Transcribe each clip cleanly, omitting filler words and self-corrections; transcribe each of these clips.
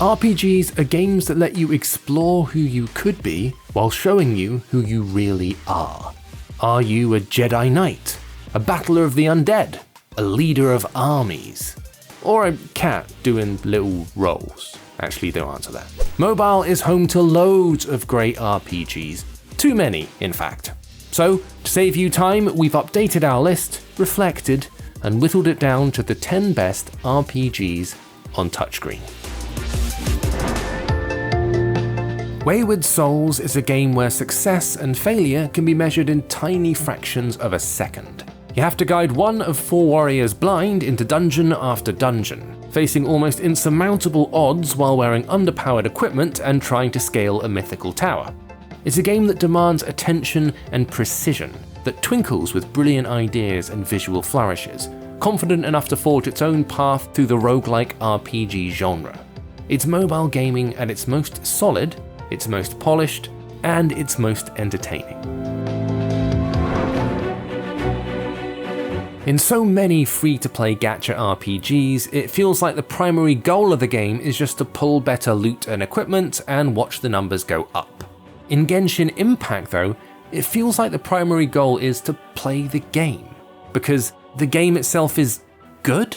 RPGs are games that let you explore who you could be while showing you who you really are. Are you a Jedi Knight? A battler of the undead? A leader of armies? Or a cat doing little rolls? Actually, don't answer that. Mobile is home to loads of great RPGs. Too many, in fact. So, to save you time, we've updated our list, reflected, and whittled it down to the 10 best RPGs on touchscreen. Wayward Souls is a game where success and failure can be measured in tiny fractions of a second. You have to guide one of 4 warriors blind into dungeon after dungeon, facing almost insurmountable odds while wearing underpowered equipment and trying to scale a mythical tower. It's a game that demands attention and precision, that twinkles with brilliant ideas and visual flourishes, confident enough to forge its own path through the roguelike RPG genre. It's mobile gaming at its most solid, its most polished, and its most entertaining. In so many free-to-play gacha RPGs, it feels like the primary goal of the game is just to pull better loot and equipment and watch the numbers go up. In Genshin Impact though, it feels like the primary goal is to play the game, because the game itself is good?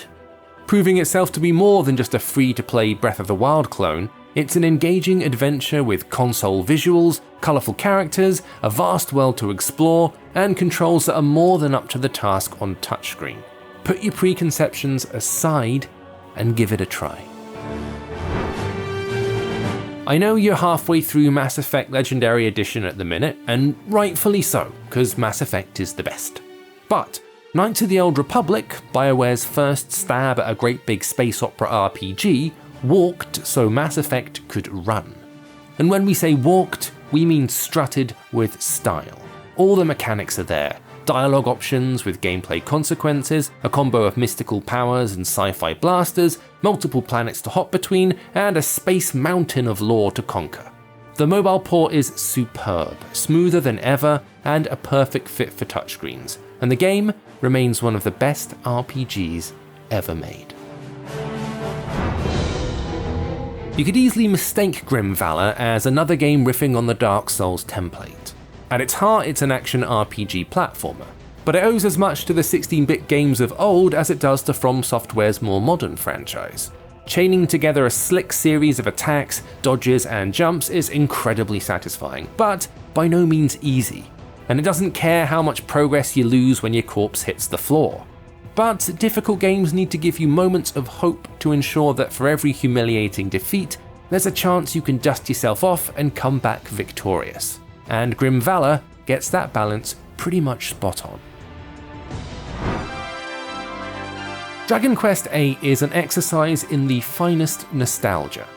Proving itself to be more than just a free-to-play Breath of the Wild clone, it's an engaging adventure with console visuals, colourful characters, a vast world to explore, and controls that are more than up to the task on touchscreen. Put your preconceptions aside and give it a try. I know you're halfway through Mass Effect Legendary Edition at the minute, and rightfully so, because Mass Effect is the best. But Knights of the Old Republic, BioWare's first stab at a great big space opera RPG, walked so Mass Effect could run. And when we say walked, we mean strutted with style. All the mechanics are there. Dialogue options with gameplay consequences, a combo of mystical powers and sci-fi blasters, multiple planets to hop between, and a space mountain of lore to conquer. The mobile port is superb, smoother than ever, and a perfect fit for touchscreens, and the game remains one of the best RPGs ever made. You could easily mistake Grim Valor as another game riffing on the Dark Souls template. At its heart, it's an action RPG platformer, but it owes as much to the 16-bit games of old as it does to From Software's more modern franchise. Chaining together a slick series of attacks, dodges, and jumps is incredibly satisfying, but by no means easy, and it doesn't care how much progress you lose when your corpse hits the floor. But difficult games need to give you moments of hope to ensure that for every humiliating defeat, there's a chance you can dust yourself off and come back victorious. And Grim Valor gets that balance pretty much spot on. Dragon Quest VIII is an exercise in the finest nostalgia.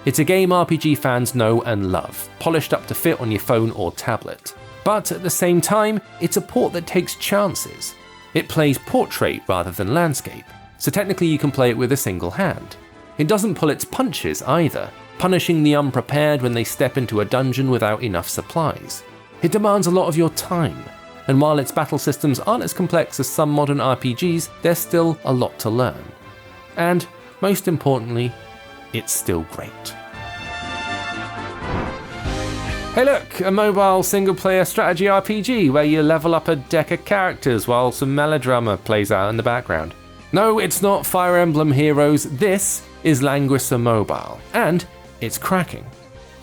It's a game RPG fans know and love, polished up to fit on your phone or tablet. But at the same time, it's a port that takes chances. It plays portrait rather than landscape, so technically you can play it with a single hand. It doesn't pull its punches either, punishing the unprepared when they step into a dungeon without enough supplies. It demands a lot of your time, and while its battle systems aren't as complex as some modern RPGs, there's still a lot to learn. And, most importantly, it's still great. Hey look, a mobile single-player strategy RPG where you level up a deck of characters while some melodrama plays out in the background. No, it's not Fire Emblem Heroes, this is Languister Mobile, and it's cracking.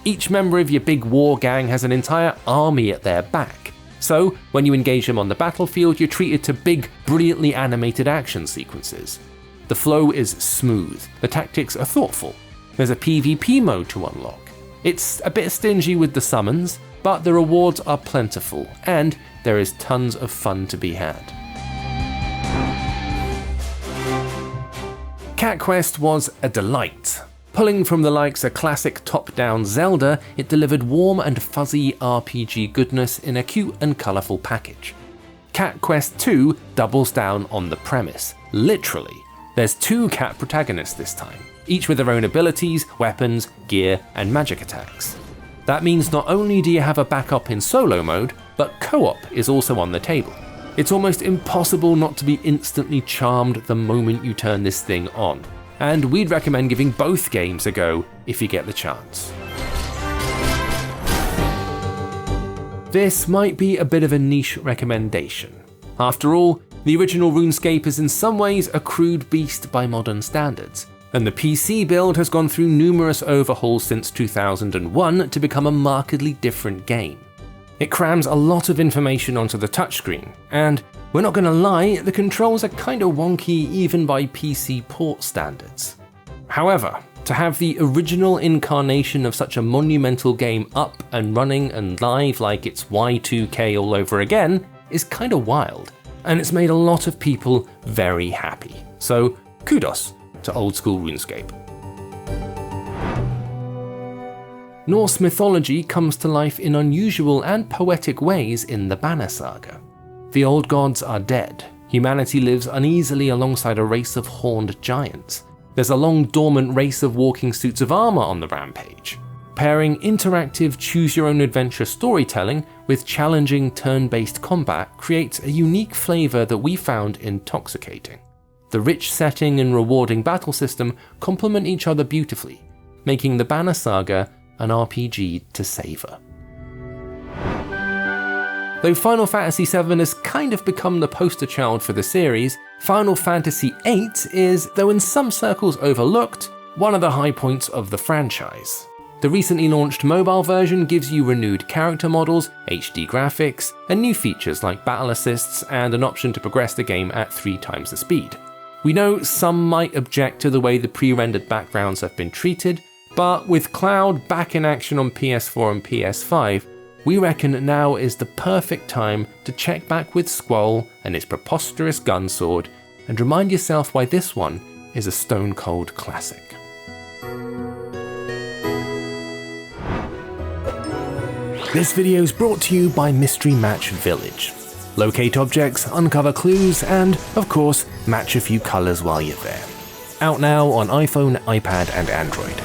Each member of your big war gang has an entire army at their back, so when you engage them on the battlefield, you're treated to big, brilliantly animated action sequences. The flow is smooth, the tactics are thoughtful, there's a PvP mode to unlock. It's a bit stingy with the summons, but the rewards are plentiful, and there is tons of fun to be had. Cat Quest was a delight. Pulling from the likes of classic top-down Zelda, it delivered warm and fuzzy RPG goodness in a cute and colourful package. Cat Quest 2 doubles down on the premise, literally. There's 2 cat protagonists this time, each with their own abilities, weapons, gear, and magic attacks. That means not only do you have a backup in solo mode, but co-op is also on the table. It's almost impossible not to be instantly charmed the moment you turn this thing on. and we'd recommend giving both games a go if you get the chance. This might be a bit of a niche recommendation. After all, the original Runescape is in some ways a crude beast by modern standards, and the PC build has gone through numerous overhauls since 2001 to become a markedly different game. It crams a lot of information onto the touchscreen, and we're not gonna lie, the controls are kinda wonky even by PC port standards. However, to have the original incarnation of such a monumental game up and running and live like it's Y2K all over again is kinda wild, and it's made a lot of people very happy. So kudos to old school RuneScape. Norse mythology comes to life in unusual and poetic ways in the Banner Saga. The old gods are dead, humanity lives uneasily alongside a race of horned giants. There's a long dormant race of walking suits of armor on the rampage. Pairing interactive choose-your-own-adventure storytelling with challenging turn-based combat creates a unique flavor that we found intoxicating. The rich setting and rewarding battle system complement each other beautifully, making the Banner Saga an RPG to savor. Though Final Fantasy VII has kind of become the poster child for the series, Final Fantasy VIII is, though in some circles overlooked, one of the high points of the franchise. The recently launched mobile version gives you renewed character models, HD graphics, and new features like battle assists and an option to progress the game at 3 times the speed. We know some might object to the way the pre-rendered backgrounds have been treated, but with Cloud back in action on PS4 and PS5, we reckon now is the perfect time to check back with Squall and his preposterous gun sword and remind yourself why this one is a stone cold classic. This video is brought to you by Mystery Match Village. Locate objects, uncover clues, and, of course, match a few colours while you're there. Out now on iPhone, iPad, and Android.